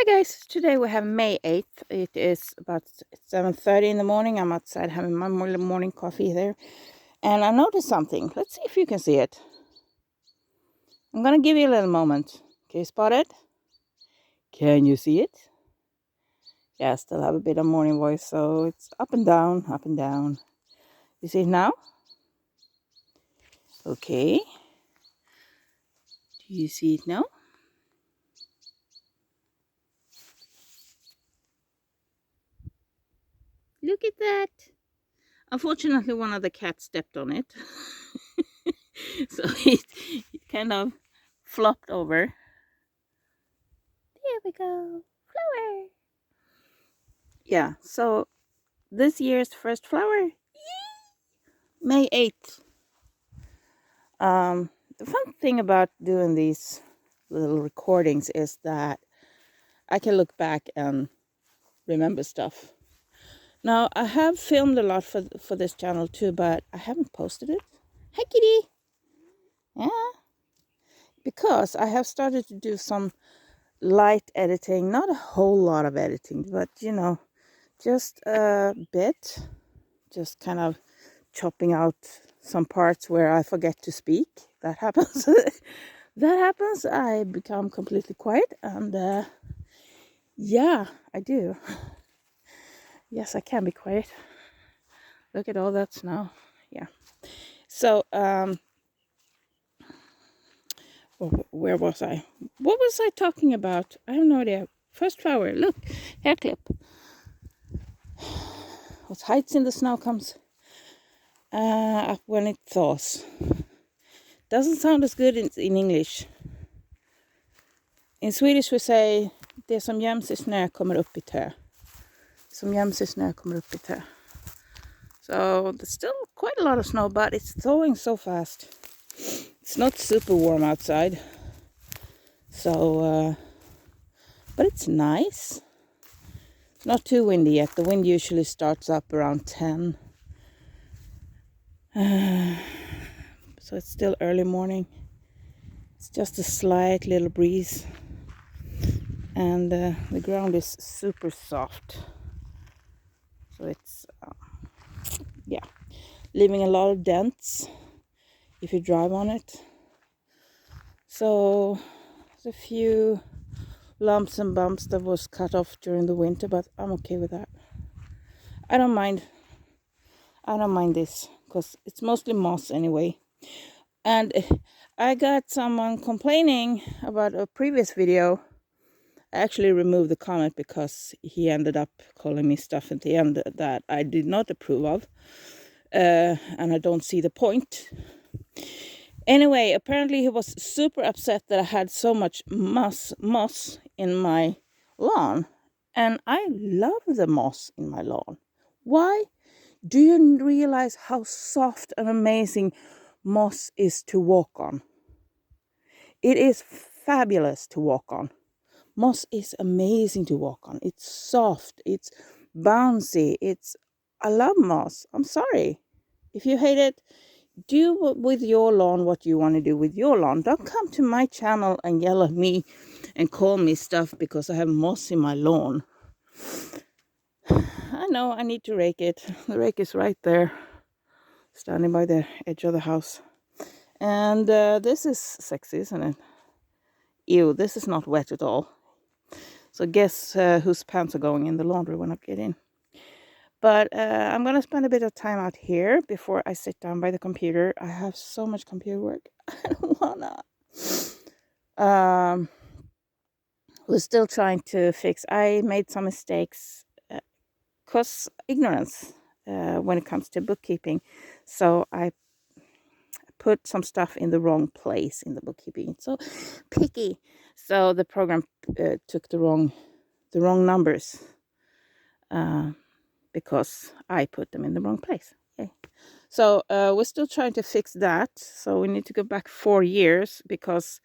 Guys, today we have May 8th. It is about 7:30 in the morning. I'm outside having my morning coffee there. And I noticed something. Let's see if you can see it. I'm going to give you a little moment. Can you spot it? Can you see it? Yeah, I still have a bit of morning voice, so it's up and down, up and down. You see it now? Okay. Do you see it now? Look at that. Unfortunately, one of the cats stepped on it. So it kind of flopped over. There we go. Flower. Yeah, so this year's first flower. Yay! May 8th. The fun thing about doing these little recordings is that I can look back and remember stuff. Now, I have filmed a lot for this channel too, but I haven't posted it. Hi, kitty! Yeah. Because I have started to do some light editing. Not a whole lot of editing, but just a bit. Just kind of chopping out some parts where I forget to speak. That happens. That happens. I become completely quiet, and yeah, I do. Yes, I can be quiet. Look at all that snow. Yeah. So, where was I? What was I talking about? I have no idea. First flower. Look, hair clip. What hides in the snow comes up when it thaws. Doesn't sound as good in English. In Swedish we say det som göms i snö kommer upp i tö. Som göms i snö kommer upp i tö. So there's still quite a lot of snow, but it's thawing so fast. It's not super warm outside. So, but it's nice. It's not too windy yet. The wind usually starts up around 10. So it's still early morning. It's just a slight little breeze. And the ground is super soft. So it's, yeah, leaving a lot of dents if you drive on it. So there's a few lumps and bumps that was cut off during the winter, but I'm okay with that. I don't mind this because it's mostly moss anyway. And I got someone complaining about a previous video. I actually removed the comment because he ended up calling me stuff at the end that I did not approve of. And I don't see the point. Anyway, apparently he was super upset that I had so much moss in my lawn. And I love the moss in my lawn. Why? Do you realize how soft and amazing moss is to walk on? It is fabulous to walk on. Moss is amazing to walk on. It's soft. It's bouncy. I love moss. I'm sorry. If you hate it, do with your lawn what you want to do with your lawn. Don't come to my channel and yell at me and call me stuff because I have moss in my lawn. I know I need to rake it. The rake is right there, standing by the edge of the house. And this is sexy, isn't it? Ew, this is not wet at all. So guess whose pants are going in the laundry when I get in. But I'm going to spend a bit of time out here before I sit down by the computer. I have so much computer work. I don't wanna. We're still trying to fix. I made some mistakes because ignorance when it comes to bookkeeping. So I put some stuff in the wrong place in the bookkeeping. It's so picky. So the program took the wrong numbers. Because I put them in the wrong place. Okay. So we're still trying to fix that. So we need to go back 4 years because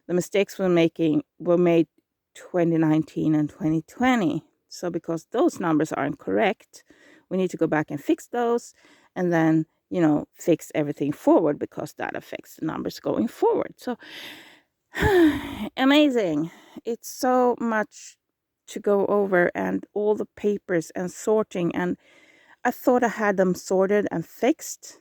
the mistakes we're making were made 2019 and 2020. So because those numbers aren't correct, we need to go back and fix those and then, fix everything forward because that affects the numbers going forward. So amazing. It's so much to go over and all the papers and sorting, and I thought I had them sorted and fixed.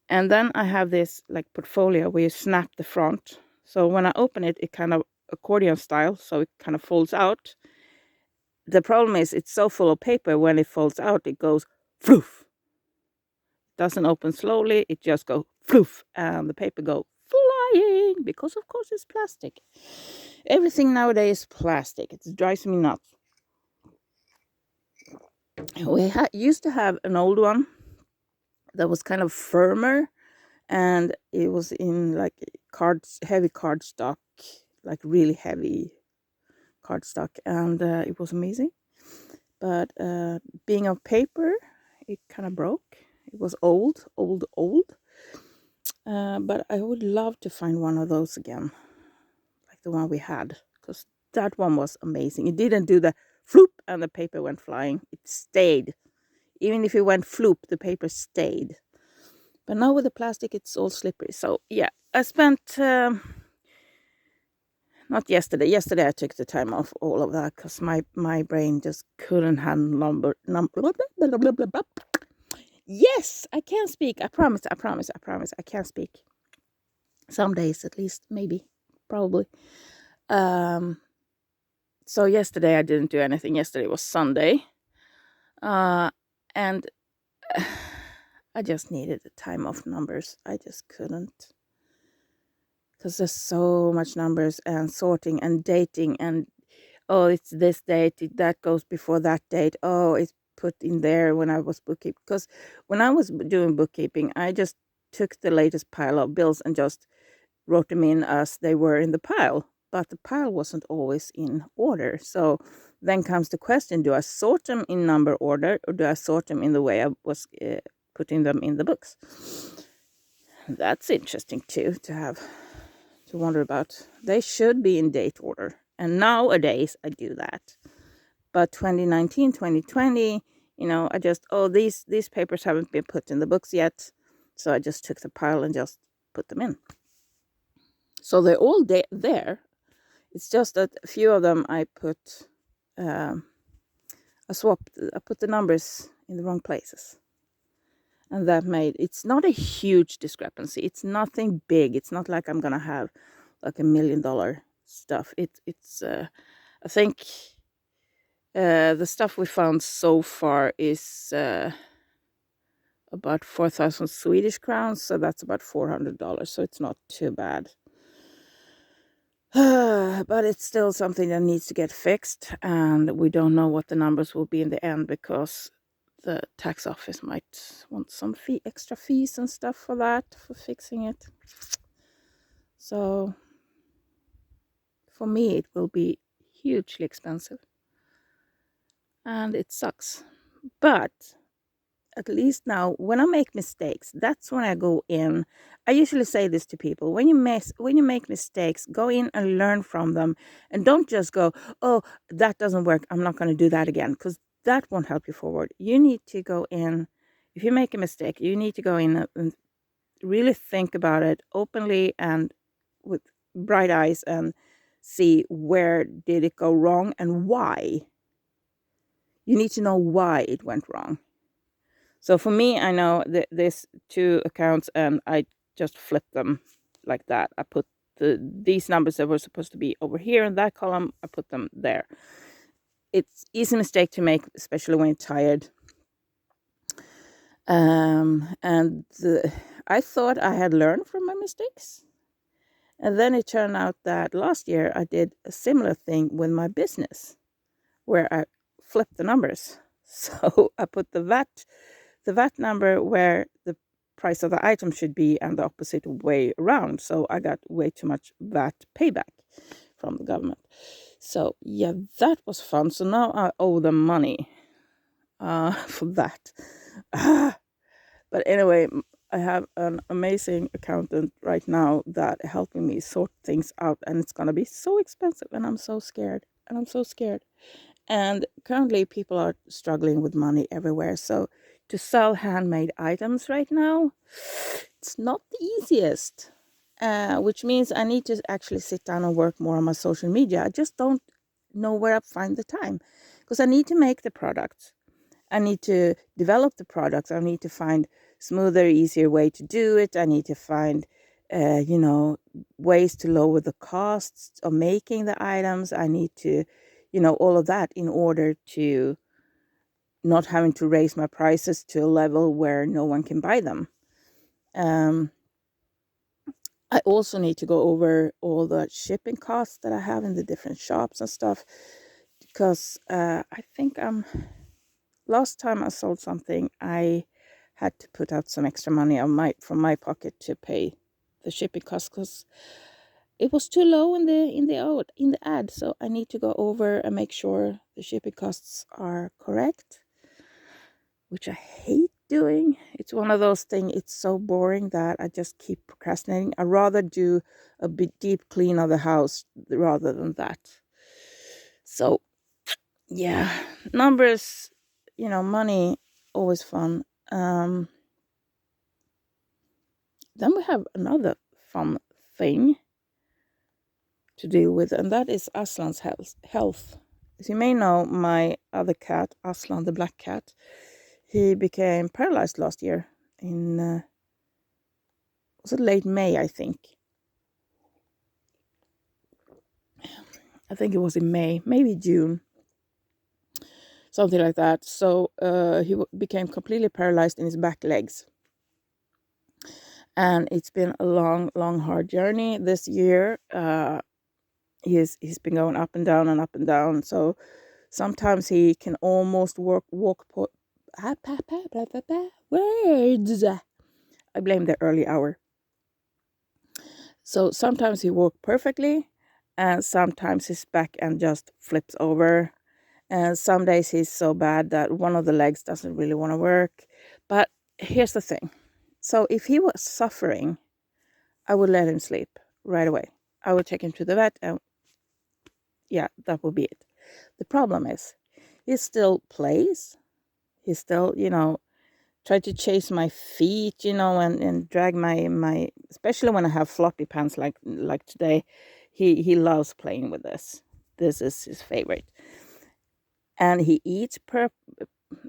And then I have this like portfolio where you snap the front. So when I open it, it kind of accordion style, so it kind of folds out. The problem is it's so full of paper, when it folds out, it goes floof. Doesn't open slowly, it just goes floof, and the paper go flying, because of course it's plastic. Everything nowadays is plastic. It drives me nuts. We used to have an old one that was kind of firmer, and it was in like heavy cardstock, like really heavy cardstock, and it was amazing. But being of paper, it kind of broke. It was old. But I would love to find one of those again, like the one we had, because that one was amazing. It didn't do the floop and the paper went flying. It stayed. Even if it went floop, the paper stayed. But now with the plastic, it's all slippery. So yeah, I spent, not yesterday. Yesterday I took the time off all of that because my brain just couldn't handle Yes, I can speak. I promise. I can speak. Some days at least, maybe, probably. So yesterday I didn't do anything. Yesterday was Sunday. And I just needed the time off numbers. I just couldn't. Because there's so much numbers and sorting and dating and, oh, it's this date, that goes before that date. Oh, it's put in there when I was bookkeeping. Because when I was doing bookkeeping, I just took the latest pile of bills and just wrote them in as they were in the pile. But the pile wasn't always in order. So then comes the question, do I sort them in number order, or do I sort them in the way I was putting them in the books? That's interesting too, to wonder about. They should be in date order. And nowadays I do that. But 2019, 2020, I just, these papers haven't been put in the books yet. So I just took the pile and just put them in. So they're all there. It's just that a few of them I put, I put the numbers in the wrong places. And that it's not a huge discrepancy. It's nothing big. It's not like I'm going to have like $1 million stuff. It's I think the stuff we found so far is about 4,000 Swedish crowns. So that's about $400. So it's not too bad. But it's still something that needs to get fixed. And we don't know what the numbers will be in the end, because the tax office might want some extra fees and stuff for that, for fixing it. So for me, it will be hugely expensive. And it sucks. But at least now, when I make mistakes, that's when I go in. I usually say this to people: when you make mistakes, go in and learn from them, and don't just go, oh, that doesn't work, I'm not going to do that again, because that won't help you forward. You need to go in. If you make a mistake, you need to go in and really think about it openly and with bright eyes, and see where did it go wrong and why. You need to know why it went wrong. So for me, I know there's two accounts, and I just flip them like that. I put these numbers that were supposed to be over here in that column, I put them there. It's easy mistake to make, especially when you're tired. I thought I had learned from my mistakes. And then it turned out that last year I did a similar thing with my business, where I flipped the numbers. So I put the VAT number where the price of the item should be, and the opposite way around. So I got way too much VAT payback from the government. So yeah, that was fun. So now I owe them money for that. But anyway, I have an amazing accountant right now that helping me sort things out, and it's gonna be so expensive, and I'm so scared. And currently people are struggling with money everywhere. So to sell handmade items right now, it's not the easiest, which means I need to actually sit down and work more on my social media. I just don't know where I find the time, because I need to make the products. I need to develop the products. I need to find smoother, easier way to do it. I need to find, ways to lower the costs of making the items. I need to, all of that in order to not having to raise my prices to a level where no one can buy them. I also need to go over all the shipping costs that I have in the different shops and stuff, because I think last time I sold something, I had to put out some extra money from my pocket to pay the shipping costs, because it was too low in the ad. So I need to go over and make sure the shipping costs are correct, which I hate doing. It's one of those things, it's so boring that I just keep procrastinating. I'd rather do a bit deep clean of the house rather than that. So yeah, numbers, money, always fun. Then we have another fun thing to deal with, and that is Aslan's health. As you may know, my other cat, Aslan, the black cat, he became paralyzed last year in was it late May, I think. I think it was in May, maybe June, something like that. So he became completely paralyzed in his back legs. And it's been a long, long, hard journey this year. He's been going up and down and up and down. So sometimes he can almost walk. Words. I blame the early hour. So sometimes he walks perfectly, and sometimes his back end just flips over. And some days he's so bad that one of the legs doesn't really want to work. But here's the thing. So if he was suffering, I would let him sleep right away. I would take him to the vet, and yeah, that would be it. The problem is, he still plays. He still, try to chase my feet, and drag my especially when I have floppy pants like today. He loves playing with this. This is his favorite. And he eats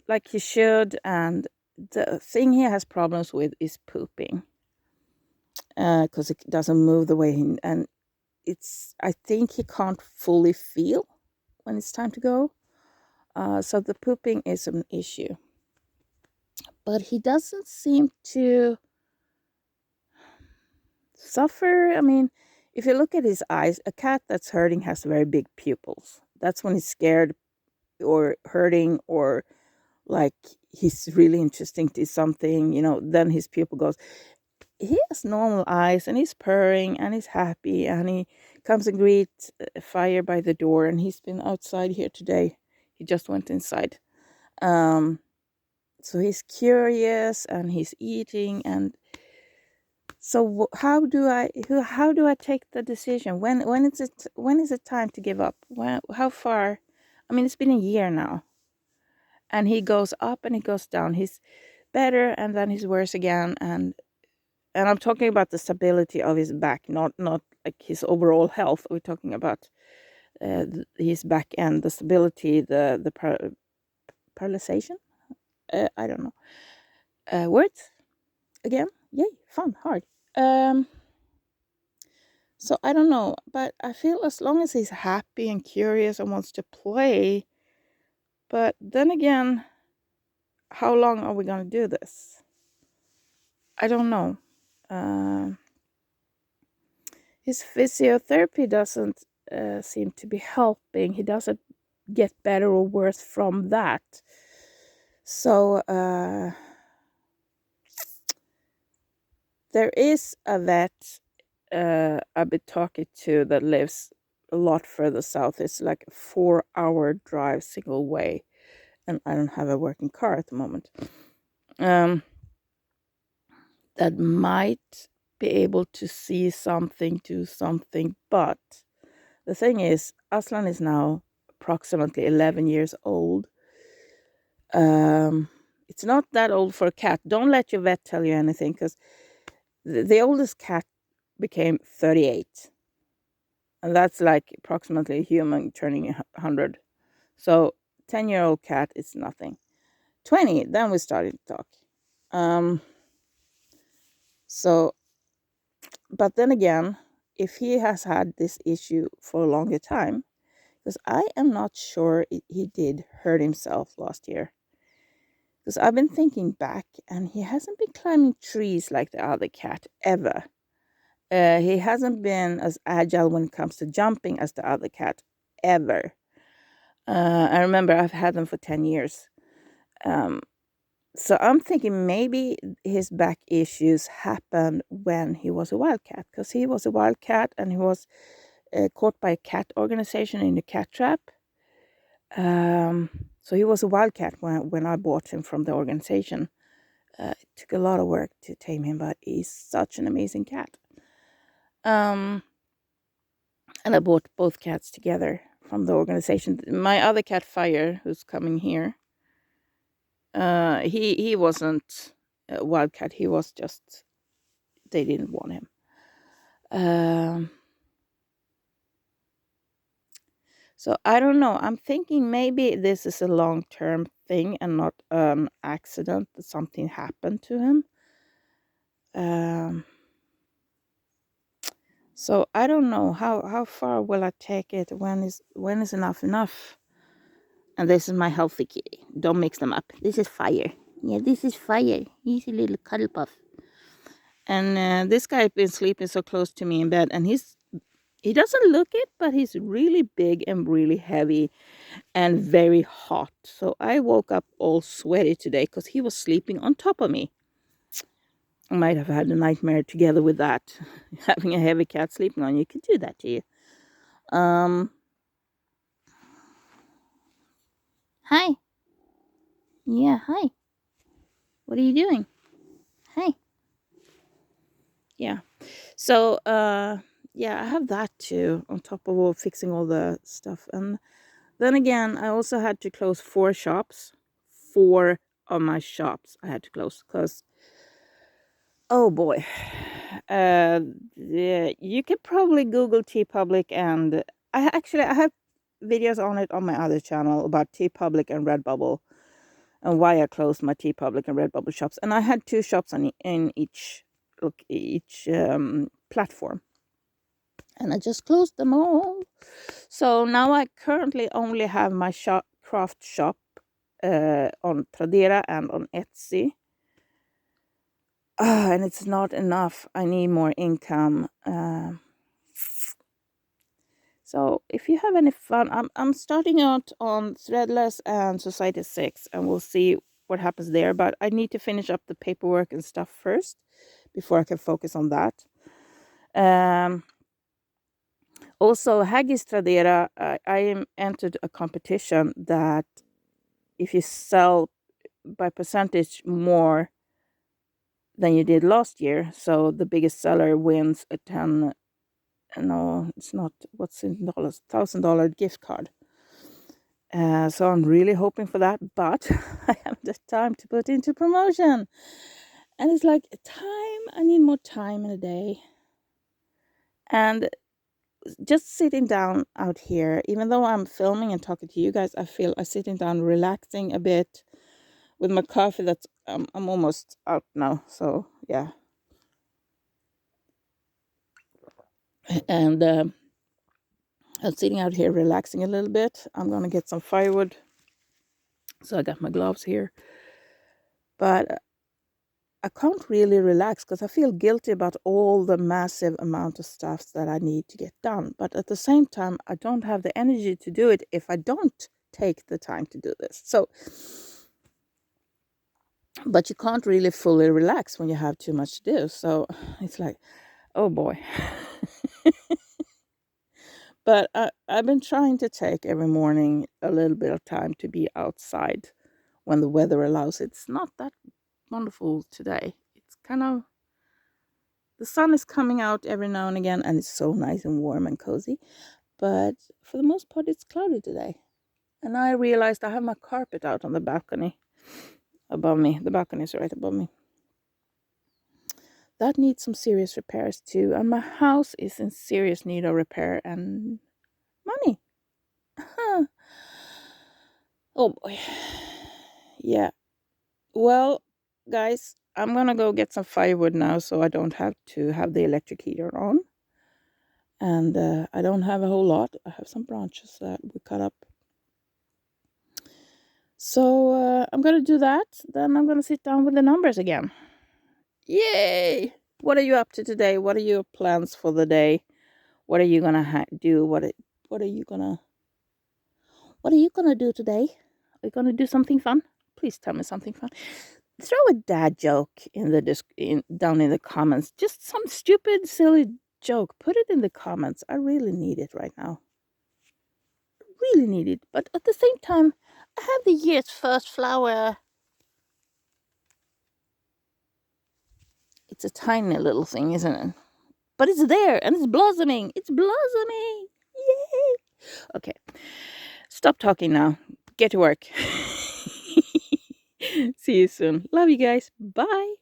like he should, and the thing he has problems with is pooping, because it doesn't move the way and I think he can't fully feel when it's time to go. So the pooping is an issue. But he doesn't seem to suffer. I mean, if you look at his eyes, a cat that's hurting has very big pupils. That's when he's scared or hurting, or like he's really interesting to something, then his pupil goes. He has normal eyes, and he's purring, and he's happy, and he comes and greets Fire by the door, and he's been outside here today. He just went inside. So he's curious, and he's eating, and so how do I take the decision? When is it time to give up? How far? I mean, it's been a year now, and he goes up and he goes down. He's better, and then he's worse again, and I'm talking about the stability of his back, not like his overall health. We're talking about his back end, the stability, the paralyzation. I don't know. Words again. Yay, fun, hard. So I don't know, but I feel as long as he's happy and curious and wants to play. But then again, how long are we gonna do this? I don't know. His physiotherapy doesn't seem to be helping. He doesn't get better or worse from that. So there is a vet I've been talking to that lives a lot further south. It's like a 4-hour drive single way, and I don't have a working car at the moment. That might be able to see something, do something, but the thing is, Aslan is now approximately 11 years old. It's not that old for a cat. Don't let your vet tell you anything, because the oldest cat became 38. And that's like approximately a human turning 100. So 10-year-old cat is nothing. 20, then we started to talk. So, but then again, if he has had this issue for a longer time, because I am not sure he did hurt himself last year. Because I've been thinking back, and he hasn't been climbing trees like the other cat ever. He hasn't been as agile when it comes to jumping as the other cat ever. I remember I've had them for 10 years. So I'm thinking maybe his back issues happened when he was a wildcat, because he was a wildcat and he was caught by a cat organization in a cat trap. So he was a wildcat when I bought him from the organization. It took a lot of work to tame him, but he's such an amazing cat. And I bought both cats together from the organization. My other cat, Fire, who's coming here, he wasn't a wildcat. He was just, they didn't want him. So I don't know. I'm thinking maybe this is a long-term thing and not an accident that something happened to him. So I don't know how far will I take it. When is enough? And this is my healthy kitty. Don't mix them up. This is Fire. Yeah, this is Fire. He's a little cuddle puff. And this guy has been sleeping so close to me in bed, and he doesn't look it, but he's really big and really heavy and very hot. So I woke up all sweaty today because he was sleeping on top of me. I might have had a nightmare together with that. Having a heavy cat sleeping on you could do that to you. Hi. Yeah, hi. What are you doing? Hi. Yeah. So, yeah, I have that too, on top of all fixing all the stuff. And then again, I also had to close 4 shops. 4 of my shops I had to close because, oh boy. Yeah, you could probably Google TeePublic, and I have videos on it on my other channel about TeePublic and RedBubble and why I closed my TeePublic and RedBubble shops. And I had 2 shops in each platform, and I just closed them all. So now I currently only have my craft shop on Tradera and on Etsy. And it's not enough. I need more income. So if you have any fun, I'm starting out on Threadless and Society 6, and we'll see what happens there. But I need to finish up the paperwork and stuff first before I can focus on that. Also, Haggis Tradera, I am entered a competition that if you sell by percentage more than you did last year, so the biggest seller wins a no, it's not, what's in dollars, $1,000 gift card. So I'm really hoping for that, but I haven't the time to put into promotion. And it's like I need more time in a day. And just sitting down out here, even though I'm filming and talking to you guys, I feel I'm sitting down, relaxing a bit with my coffee. That's I'm almost out now, so yeah. And I'm sitting out here relaxing a little bit. I'm gonna get some firewood, so I got my gloves here, but I can't really relax because I feel guilty about all the massive amount of stuff that I need to get done. But at the same time, I don't have the energy to do it if I don't take the time to do this. So, but you can't really fully relax when you have too much to do. So it's like, oh boy. But I've been trying to take every morning a little bit of time to be outside when the weather allows. It's not that wonderful today. It's kind of, the sun is coming out every now and again, and it's so nice and warm and cozy. But for the most part, it's cloudy today. And I realized I have my carpet out on the balcony above me. The balcony is right above me. that needs some serious repairs too. And my house is in serious need of repair and money. Oh boy. Yeah. Well, guys, I'm gonna go get some firewood now so I don't have to have the electric heater on. And I don't have a whole lot. I have some branches that we cut up. So I'm gonna do that. Then I'm gonna sit down with the numbers again. Yay! What are you up to today? What are your plans for the day? What are you gonna do? What are you gonna do today? Are you gonna do something fun? Please tell me something fun. Throw a dad joke in the down in the comments. Just some stupid, silly joke. Put it in the comments. I really need it right now. Really need it. But at the same time, I have the year's first flower. It's a tiny little thing, isn't it? But it's there and it's blossoming. It's blossoming. Yay! Okay. Stop talking now. Get to work. See you soon. Love you guys. Bye.